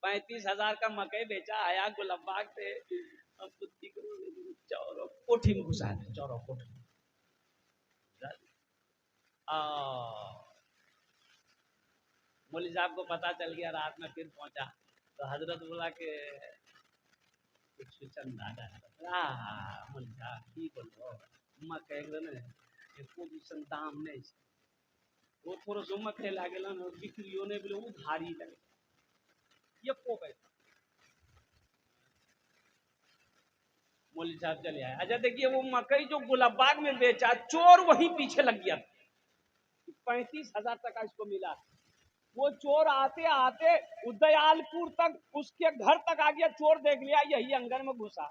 35,000 का मकई बेचा, आया गुलबाग से, अब बुद्धि करो, चौरों कोठी में घुसा है, चौरों कोठी में। मौलवी साहब को पता चल गया, रात में फिर पहुंचा तो हजरत बोला कि कुछ चंदा मौलवी साहब ठीक बोलो, मकई एको दूसर दाम नहीं, वो थोड़ा सो मकई लागे ना बिक्रियों ने बोले उधारी लगे, ये को पैसा। मौलवी साहब चले आए। अच्छा देखिए, वो मकई जो गुलबाग में बेचा, चोर वहीं पीछे लग गया, 35,000 तक इसको मिला। वो चोर आते आते दयालपुर तक, उसके घर तक आ गया, चोर देख लिया यही अंगन में घुसा,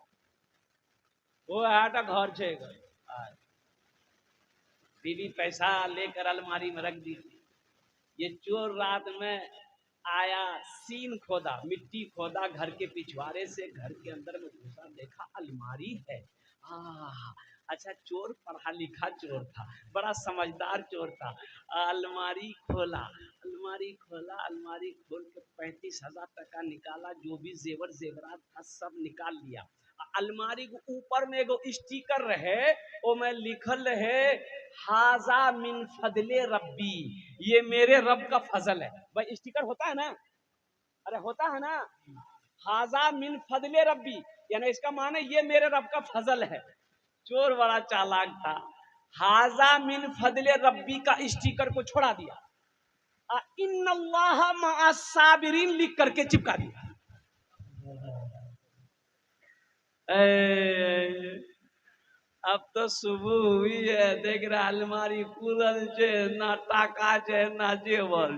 वो आटा घर छे बीवी पैसा लेकर अलमारी में रख दी थी। ये चोर रात में आया, सीन खोदा, मिट्टी खोदा, घर के पिछवाड़े से घर के अंदर में घुसा, देखा अलमारी है। अच्छा, चोर पढ़ा लिखा चोर था, बड़ा समझदार चोर था। अलमारी खोला, अलमारी खोला, अलमारी खोल के 35,000 टका निकाला, जो भी जेवर जेवरात था सब निकाल लिया। अलमारी के ऊपर में एगो स्टिकर रहे, वो में लिखल रहे हाजा मिन फजले रब्बी, ये मेरे रब का फजल है। भाई स्टिकर होता है ना, अरे होता है ना, हाजा मिन फजले रब्बी, यानी इसका माने ये मेरे रब का फजल है। चोर बड़ा चालाक था, हाजा मिन फजले रब्बी का स्टिकर को छोड़ा दिया, इन्नल्लाह मअस साबिरीन लिख करके चिपका दिया। अब तो सुबह हुई है, देख रहा अलमारी खुलल छे, ना टाका छे ना जेवर।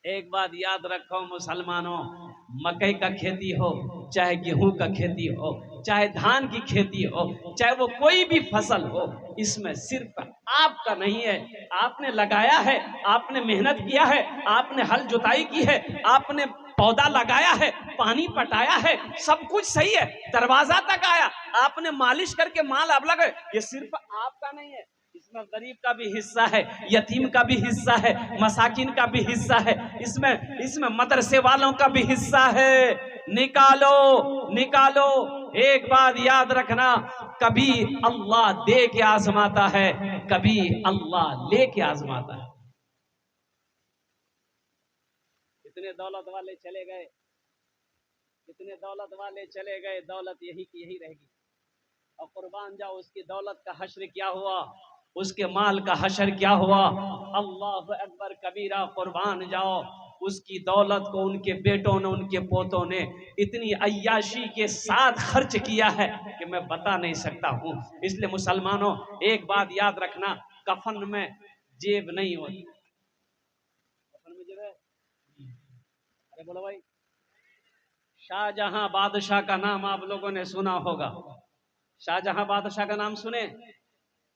एक बात याद रखो मुसलमानों, मकई का खेती हो, चाहे गेहूं का खेती हो, चाहे धान की खेती हो, चाहे वो कोई भी फसल हो, इसमें सिर्फ आपका नहीं है। आपने लगाया है, आपने मेहनत किया है, आपने हल जुताई की है, आपने पौधा लगाया है, पानी पटाया है, सब कुछ सही है, दरवाजा तक आया, आपने मालिश करके माल अब लगे, ये सिर्फ आपका नहीं है, इसमें गरीब का भी हिस्सा है, यतीम का भी हिस्सा है, मसाकिन का भी हिस्सा है, इसमें मदरसे वालों का भी हिस्सा है। निकालो निकालो। एक बात याद रखना, कभी अल्लाह दे के आजमाता है, कभी अल्लाह ले के आजमाता है। कितने दौलत वाले चले गए, कितने दौलत वाले चले गए, दौलत यही की यही रहेगी। और कुर्बान जाओ, उसकी दौलत का हश्र क्या हुआ, उसके माल का हशर क्या हुआ। अल्लाह अकबर कबीरा, कुर्बान जाओ, उसकी दौलत को उनके बेटों ने, उनके पोतों ने इतनी अय्याशी के साथ खर्च किया है कि मैं बता नहीं सकता हूँ। इसलिए मुसलमानों, एक बात याद रखना, कफन में जेब नहीं होती। कफन में जेब है? अरे बोलो भाई, शाहजहां बादशाह का नाम आप लोगों ने सुना होगा। शाहजहां बादशाह का नाम सुने?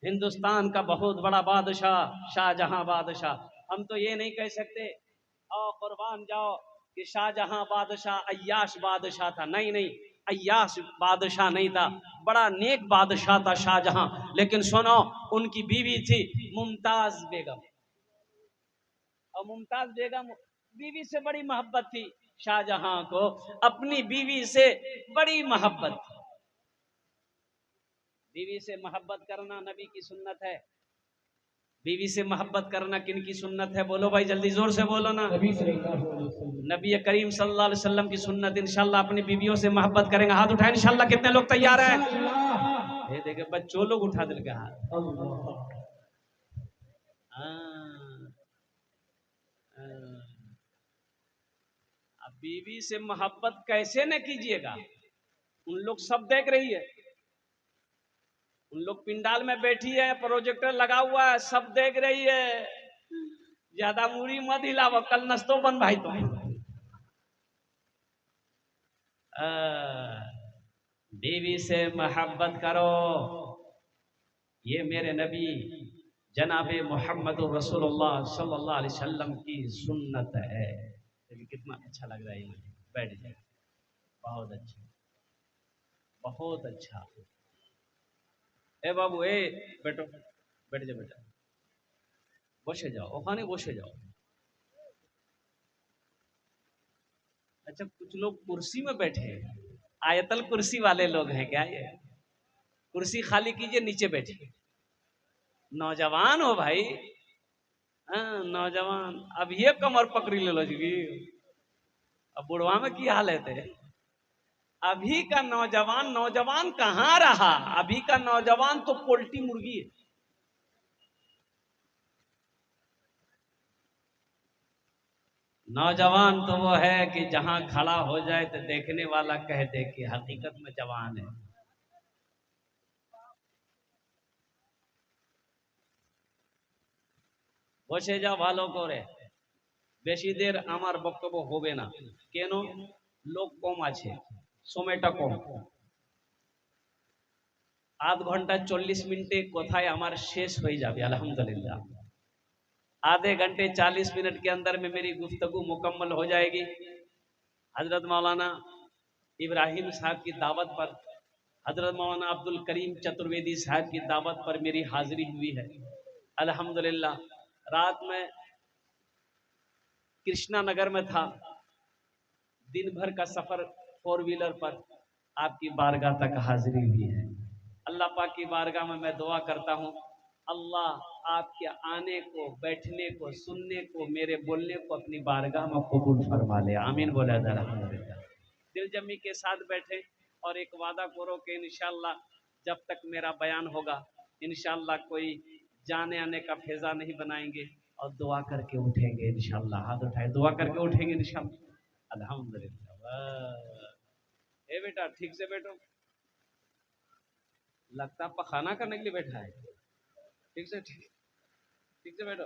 हिंदुस्तान का बहुत बड़ा बादशाह शाहजहां बादशाह। हम तो ये नहीं कह सकते और कुर्बान जाओ कि शाहजहां बादशाह अय्याश बादशाह था, नहीं नहीं, अय्याश बादशाह नहीं था, बड़ा नेक बादशाह था शाहजहां। लेकिन सुनो, उनकी बीवी थी मुमताज बेगम, और मुमताज बेगम बीवी से बड़ी मोहब्बत थी। शाहजहां को अपनी बीवी से बड़ी मोहब्बत थी। बीवी से मोहब्बत करना नबी की सुन्नत है। बीवी से मोहब्बत करना किन की सुन्नत है? बोलो भाई, जल्दी जोर से बोलो ना। नबी करीम सल्लल्लाहु अलैहि वसल्लम की सुन्नत। इंशाल्लाह अपनी बीवियों से मोहब्बत करेंगे। हाथ उठाएं इंशाल्लाह। कितने लोग तैयार हैं? ये देखे बच्चों लोग उठा दिल के हाथ। अब बीवी से मोहब्बत कैसे न कीजिएगा? उन लोग सब देख रही है, उन लोग पिंडाल में बैठी है, प्रोजेक्टर लगा हुआ है, सब देख रही है। ज्यादा मुड़ी मत हिलाओ, कल नस्तो बन भाई। तो बीवी से मोहब्बत करो, ये मेरे नबी जनाबे मोहम्मद रसूलुल्लाह सल्लल्लाहु अलैहि वसल्लम की सुन्नत है। कितना अच्छा लग रहा है, मुझे बैठ जाए, बहुत अच्छा, बहुत अच्छा। ए बाबू, ए बैठो, बैठ जाओ बेटा, বসে যাও, ওখানে বসে যাও। अच्छा, कुछ लोग कुर्सी में बैठे हैं, आयतल कुर्सी वाले लोग हैं क्या ये? कुर्सी खाली कीजिए, नीचे बैठिए। नौजवान हो भाई, हाँ नौजवान, अब ये कमर पकड़ी ले लो जी। अब बुढ़वा में की हाल है थे? अभी का नौजवान नौजवान कहाँ रहा? अभी का नौजवान तो पोल्ट्री मुर्गी है। नौजवान तो वो है कि जहां खड़ा हो जाए तो देखने वाला कह दे कि हकीकत में जवान है। বসে যাও ভালো করে, বেশি দের আমার বক্তব্য হবে না, কেন? লোক কম আছে, সময়টা কম। आध घंटा 40 मिनटे कोथाय हमार शेष हो जाए अल्हम्दुलिल्लाह। आधे घंटे 40 मिनट के अंदर में मेरी गुफ्तगू मुकम्मल हो जाएगी। हजरत मौलाना इब्राहिम साहब की दावत पर, हजरत मौलाना अब्दुल करीम चतुर्वेदी साहब की दावत पर मेरी हाजिरी हुई है अल्हम्दुलिल्लाह। रात में कृष्णा नगर में था, दिन भर का सफर 4 व्हीलर पर आपकी बारगाह तक हाजिरी हुई है। अल्लाह पाक की बारगाह में मैं दुआ करता हूँ, अल्लाह आपके आने को, बैठने को, सुनने को, मेरे बोलने को अपनी बारगाह में कबूल फरमा ले। आमीन बोला जा रहा है। दिल जमी के साथ बैठे और एक वादा करो कि इंशाअल्लाह जब तक मेरा बयान होगा इंशाअल्लाह कोई जाने आने का फेजा नहीं बनाएंगे और दुआ करके उठेंगे इंशाअल्लाह। हाथ उठाए, दुआ करके उठेंगे इंशाअल्लाह। अल्हम्दुलिल्लाह। ए बेटा ठीक से बैठो, लगता पखाना करने के लिए बैठा है। ठीक से, ठीक से बैठो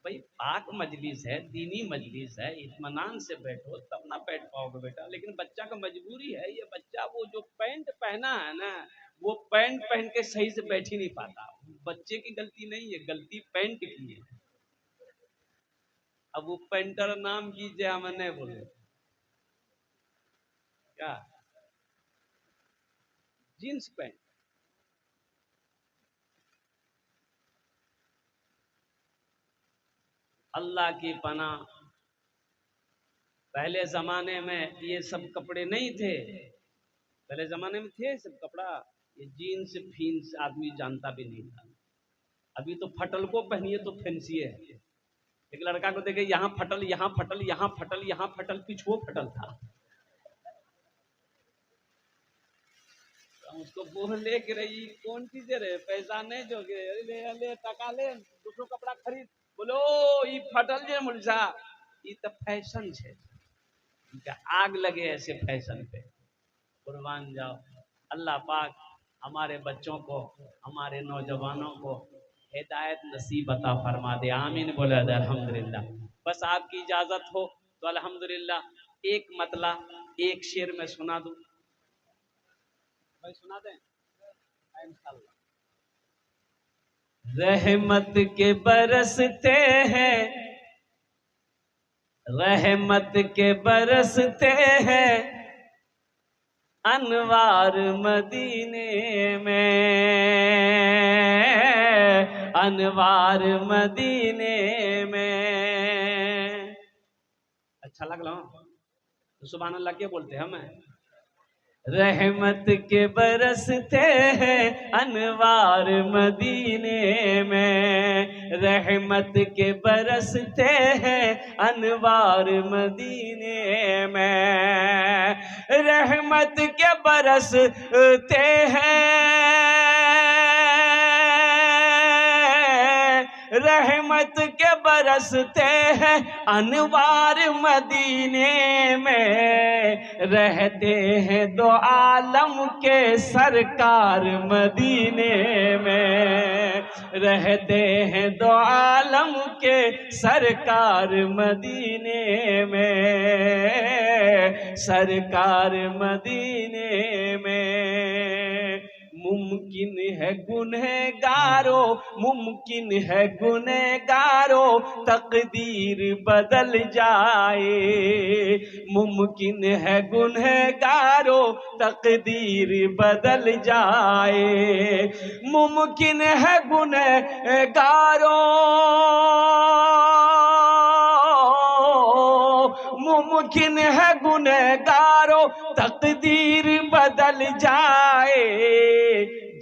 भाई। पाक मजलिस है, दीनी मजलिस है, इत्मीनान से बैठो तब ना बैठ पाओगे बेटा। लेकिन बच्चा का मजबूरी है, ये बच्चा वो जो पैंट पहना है ना, वो पैंट पहन के सही से बैठ ही नहीं पाता। बच्चे की गलती नहीं है, गलती पैंट की है। अब वो पेंटर नाम कीजिए, हमें नहीं बोले क्या, जींस पैंट। अल्लाह की पनाह, पहले जमाने में ये सब कपड़े नहीं थे। पहले जमाने में थे सब कपड़ा, ये जीन्स फीन्स आदमी जानता भी नहीं था। अभी तो फटल को पहनिए तो फैंसी है। एक लड़का को देखे, यहाँ फटल, यहाँ फटल, यहाँ फटल, यहाँ फटल, पिछुओ फटल था। तो उसको बोल ले के रही कौन चीज रे, पैसा नहीं जो ले ले टका ले, दूसरो कपड़ा खरीद। बोलो ये फटल जे मुर्जा, ये तो फैशन है। आग लगे ऐसे फैशन पे, कुर्बान जाओ। अल्लाह पाक हमारे बच्चों को, हमारे नौजवानों को हिदायत नसीब अता फरमा दे। आमीन बोला जाए अल्हम्दुलिल्लाह। बस आपकी इजाजत हो तो अल्हम्दुलिल्लाह एक मतला एक शेर में सुना दूं भाई, सुना दें इंशाअल्लाह। रहमत के बरसते हैं, रहमत के बरसते हैं अनवार मदीने में, अनवार मदीने में। अच्छा लग रहा तो सुभान अल्लाह क्या बोलते हैं हम? रहमत के बरसते हैं अनवार मदीने में, रहमत के बरसते हैं अनवार मदीने में, रहमत के बरसते हैं, रहमत के बरसते हैं अनवार मदीने में, रहते हैं दो आलम के सरकार मदीने में, रहते हैं दो आलम के सरकार मदीने में, सरकार मदीने में। मुमकिन है गुनहगारों, मुमकिन है गुनहगारों तकदीर बदल जाए, मुमकिन है गुनहगारों तकदीर बदल जाए, मुमकिन है गुनहगारों, मुमकिन है गुनहगारों तकदीर बदल जाए,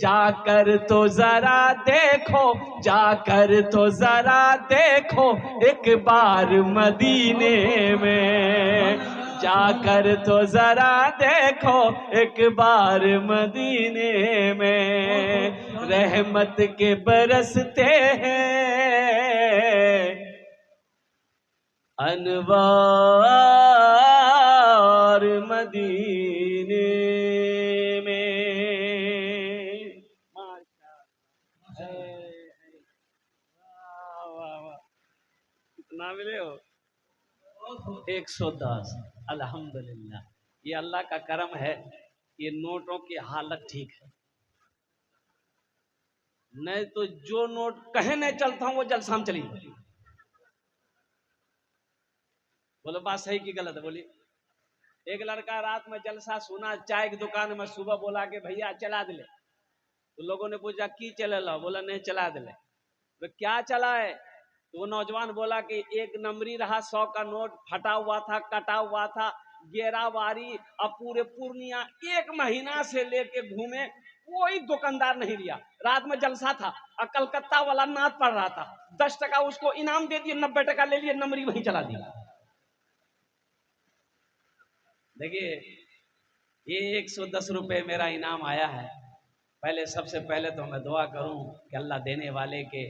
जाकर तो जरा देखो, जाकर तो जरा देखो एक बार मदीने में, जाकर तो जरा देखो एक बार मदीने में, रहमत के बरसते हैं अनवार मदीने में। कितना मिले हो? 110। अल्हम्दुलिल्लाह, ये अल्लाह का करम है, ये नोटों की हालत ठीक है। नहीं तो जो नोट कहे नहीं चलता हूं वो जलसा में चली। बोलो बात सही की गलत है? बोलिए। एक लड़का रात में जलसा सुना चाय की दुकान में, सुबह बोला कि भैया चला दिले। तो लोगों ने पूछा की चले लो? बोला नहीं चला दिले। तो क्या चला है? तो वो नौजवान बोला कि एक नंबरी रहा, 100 का नोट फटा हुआ था, कटा हुआ था, गेरावारी। अब पूरे पूर्णिया 1 महीना से लेके घूमे, कोई दुकानदार नहीं लिया। रात में जलसा था और कलकत्ता वाला नाच पड़ रहा था, 10 टका उसको इनाम दे दिए, 90 टका ले लिए, नंबरी वहीं चला दिया। देखिए, ये 110 रुपए मेरा इनाम आया है। पहले सबसे पहले तो मैं दुआ करूं कि अल्लाह देने वाले के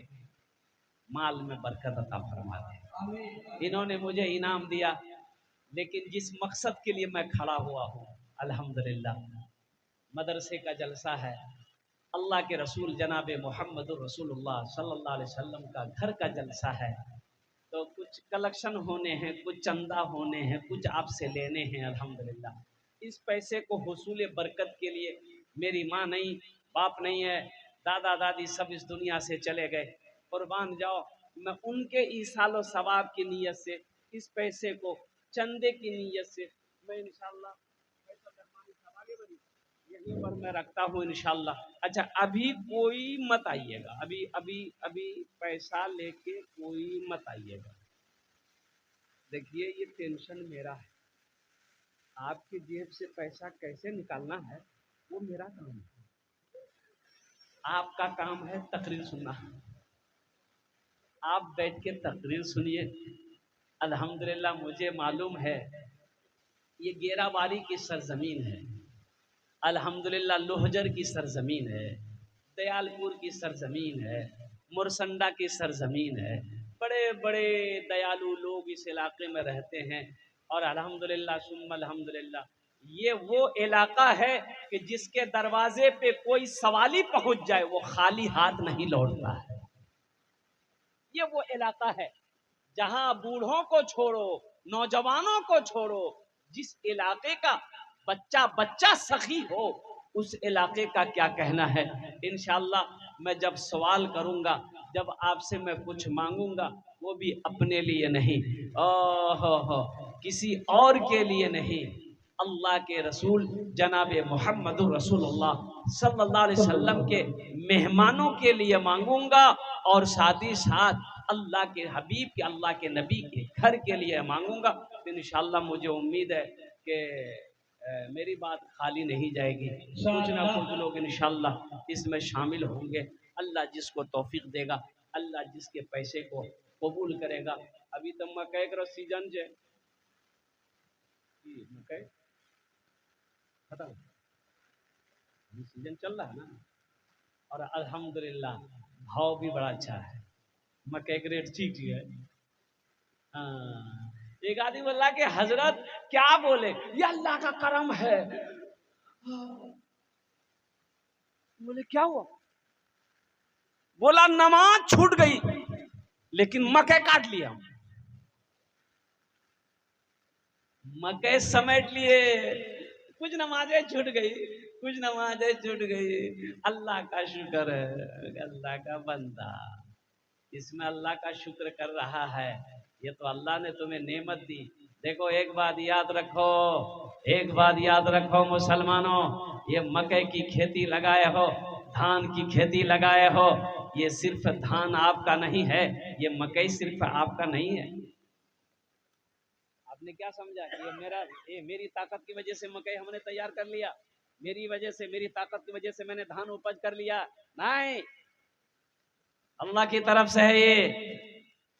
माल में बरकत अता फरमा दे। इन्होंने मुझे इनाम दिया, लेकिन जिस मकसद के लिए मैं खड़ा हुआ हूँ, अल्हम्दुलिल्लाह, मदरसे का जलसा है, अल्लाह के रसूल जनाब मोहम्मद रसूलुल्लाह सल्लल्लाहु अलैहि वसल्लम का घर का जलसा है। तो कुछ कलेक्शन होने हैं, कुछ चंदा होने हैं, कुछ आपसे लेने हैं। अल्हम्दुलिल्लाह, इस पैसे को हुसूल बरकत के लिए, मेरी माँ नहीं, बाप नहीं है, दादा दादी सब इस दुनिया से चले गए, कुर्बान जाओ, मैं उनके ईसालो सवाब की नीयत से इस पैसे को चंदे की नीयत से मैं इंशाअल्लाह यहीं पर मैं रखता हूँ इंशाअल्लाह। अच्छा, अभी कोई मत आइएगा, अभी अभी अभी पैसा लेके कोई मत आइएगा। देखिए, ये टेंशन मेरा है, आपकी जेब से पैसा कैसे निकालना है वो मेरा काम है। आपका काम है तकरीर सुनना। आप बैठ के तकरीर सुनिए। अल्हम्दुलिल्लाह, मुझे मालूम है ये गेराबारी की सरजमीन है, अल्हम्दुलिल्लाह लोहजर की सरजमीन है, दयालपुर की सरजमीन है, मुरसंडा की सरजमीन है। बड़े बड़े दयालु लोग इस इलाके में रहते हैं। और अल्हम्दुलिल्लाह सुम्मा अल्हम्दुलिल्लाह, ये वो इलाका है कि जिसके दरवाजे पे कोई सवाली पहुंच जाए वो खाली हाथ नहीं लौटता है। ये वो इलाका है जहां बूढ़ों को छोड़ो, नौजवानों को छोड़ो, जिस इलाके का बच्चा बच्चा सखी हो, उस इलाके का क्या कहना है। इंशाअल्लाह मैं जब सवाल करूंगा, जब आपसे मैं कुछ मांगूंगा, वो भी अपने लिए नहीं, हो किसी और के लिए नहीं, अल्लाह के रसूल जनाब मोहम्मद रसूलुल्लाह सल्लल्लाहु अलैहि वसल्लम के मेहमानों के लिए मांगूंगा, और साथ ही साथ अल्लाह के हबीब के, अल्लाह के नबी के घर के लिए मांगूंगा। तो इंशाअल्लाह मुझे उम्मीद है कि मेरी बात खाली नहीं जाएगी, कुछ ना कुछ लोग इंशाअल्लाह इसमें शामिल होंगे। अल्लाह जिसको तौफीक देगा, अल्लाह जिसके पैसे को कबूल करेगा। अभी तो मकई का सीजन जे मकई खत्म, सीजन चल रहा है ना, और अल्हम्दुलिल्लाह भाव भी बड़ा अच्छा है, मकई का रेट ठीक है। हाँ, एक आदमी बोला कि हजरत क्या बोले, ये अल्लाह का करम है। बोले क्या हुआ? बोला नमाज छूट गई लेकिन मकई काट लिया। मकई समेट लिए, कुछ नमाजें छूट गई, कुछ नमाजें छूट गई। अल्लाह का शुक्र है, अल्लाह का बंदा इसमें अल्लाह का शुक्र कर रहा है। ये तो अल्लाह ने तुम्हें नेमत दी। देखो, एक बात याद रखो, एक बात याद रखो मुसलमानों, ये मकई की खेती लगाए हो, धान की खेती लगाए हो, ये सिर्फ धान आपका नहीं है, ये मकई सिर्फ आपका नहीं है। आपने क्या समझा कि ये मेरी ताकत की वजह से मकई हमने तैयार कर लिया, मेरी वजह से, मेरी ताकत की वजह से मैंने धान उपज कर लिया? नहीं, अल्लाह की तरफ से है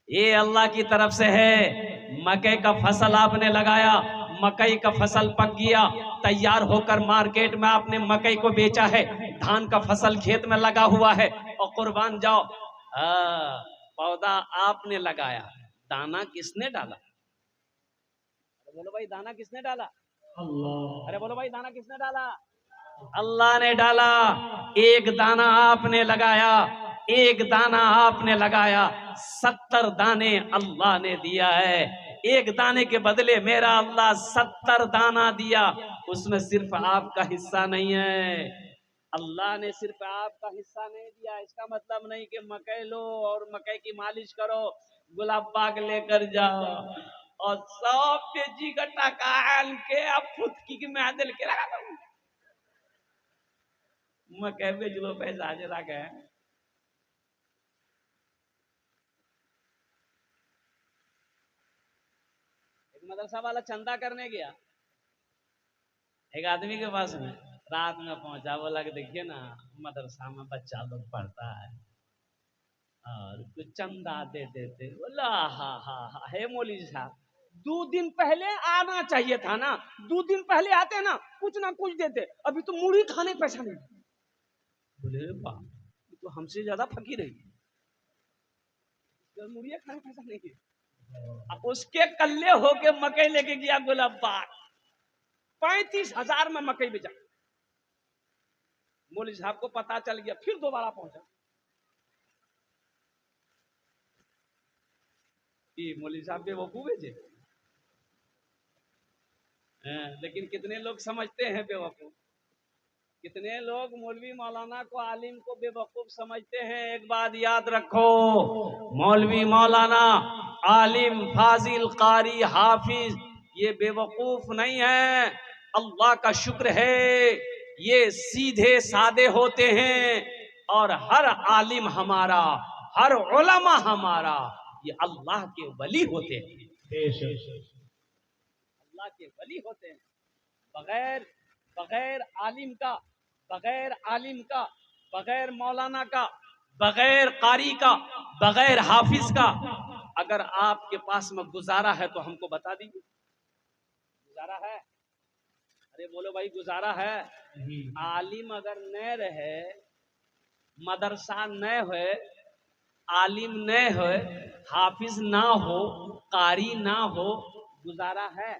ये अल्लाह की तरफ से है। मकई का फसल आपने लगाया, मकई का फसल पक गया, तैयार होकर मार्केट में आपने मकई को बेचा है, धान का फसल खेत में लगा हुआ है, और कुर्बान जाओ, पौधा आपने लगाया, दाना किसने डाला? अरे बोलो भाई, दाना किसने डाला? अल्लाह। अरे बोलो भाई, दाना किसने डाला? अल्लाह ने डाला। एक दाना आपने लगाया, एक दाना आपने लगाया, 70 दाने अल्लाह ने दिया है। एक दाने के बदले मेरा अल्लाह 70 दाना दिया। उसमें सिर्फ आपका हिस्सा नहीं है, अल्लाह ने सिर्फ आपका हिस्सा नहीं दिया। इसका मतलब नहीं कि मकई लो और मकई की मालिश करो, गुलाब बाग लेकर जाओ और सब बेची गट्टा काल के अब फुटकी की मैदल के लगा दो, मकई बेच लो, पैसा हाजिर आ गए। मदरसा वाला चंदा करने गया, एक आदमी के पास में रात में पहुंचा, बोला कि देखिए ना, मदरसा में बच्चा लोग पढ़ता है और कुछ चंदा दे देते। बोला हा हे मौली साहब, 2 दिन पहले आना चाहिए था ना, 2 दिन पहले आते ना कुछ देते, अभी तो मुड़ी खाने पैसा नहीं। बोले वाह, तो हमसे ज्यादा फकीर है, मुड़िया खाने पैसा नहीं है। उसके कल्ले होके मकई लेके गया गुलाब बाग, 35,000 में मकई बेचा। मौली साहब को पता चल गया, फिर दोबारा पहुंचा, मौली साहब बेवकूफ है, लेकिन कितने लोग समझते हैं बेवकूफ, कितने लोग मौलवी मौलाना को, आलिम को बेवकूफ समझते हैं। एक बात याद रखो, मौलवी मौलाना, आलिम, फाजिल, कारी, हाफिज, ये बेवकूफ नहीं है। अल्लाह का शुक्र है, ये सीधे सादे होते हैं, और हर आलिम हमारा, हर उलमा हमारा, ये अल्लाह के वली होते हैं, अल्लाह के वली होते हैं। बगैर आलिम का, बगैर आलिम का, बगैर मौलाना का, बगैर कारी का, बगैर हाफिज का अगर आपके पास में गुजारा है तो हमको बता दीजिए। गुजारा है? अरे बोलो भाई, गुजारा है? आलिम अगर न रहे, मदरसा न हो, आलिम न हो, हाफिज ना हो, कारी ना हो, गुजारा है?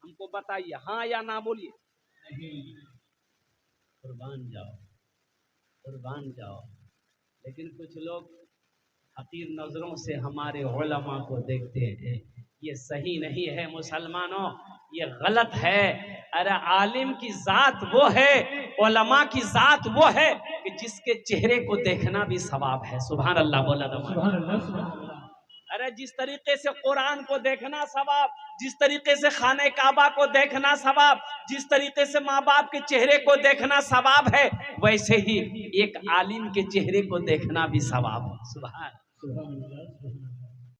हमको बताइए, हाँ या ना बोलिए। कुर्बान जाओ, कुर्बान जाओ। लेकिन कुछ लोग हकीर नजरों से हमारे उलमा को देखते हैं, ये सही नहीं है मुसलमानों, ये गलत है। अरे आलिम की जात वो है, उलमा की जात वो है कि जिसके चेहरे को देखना भी सवाब है। सुभान अल्लाह बोला था। अरे जिस तरीके से कुरान को देखना सवाब, जिस तरीके से खाने काबा को देखना सवाब, जिस तरीके से माँ बाप के चेहरे को देखना सवाब है, वैसे ही एक आलिम के चेहरे को देखना भी सवाब है। सुभान।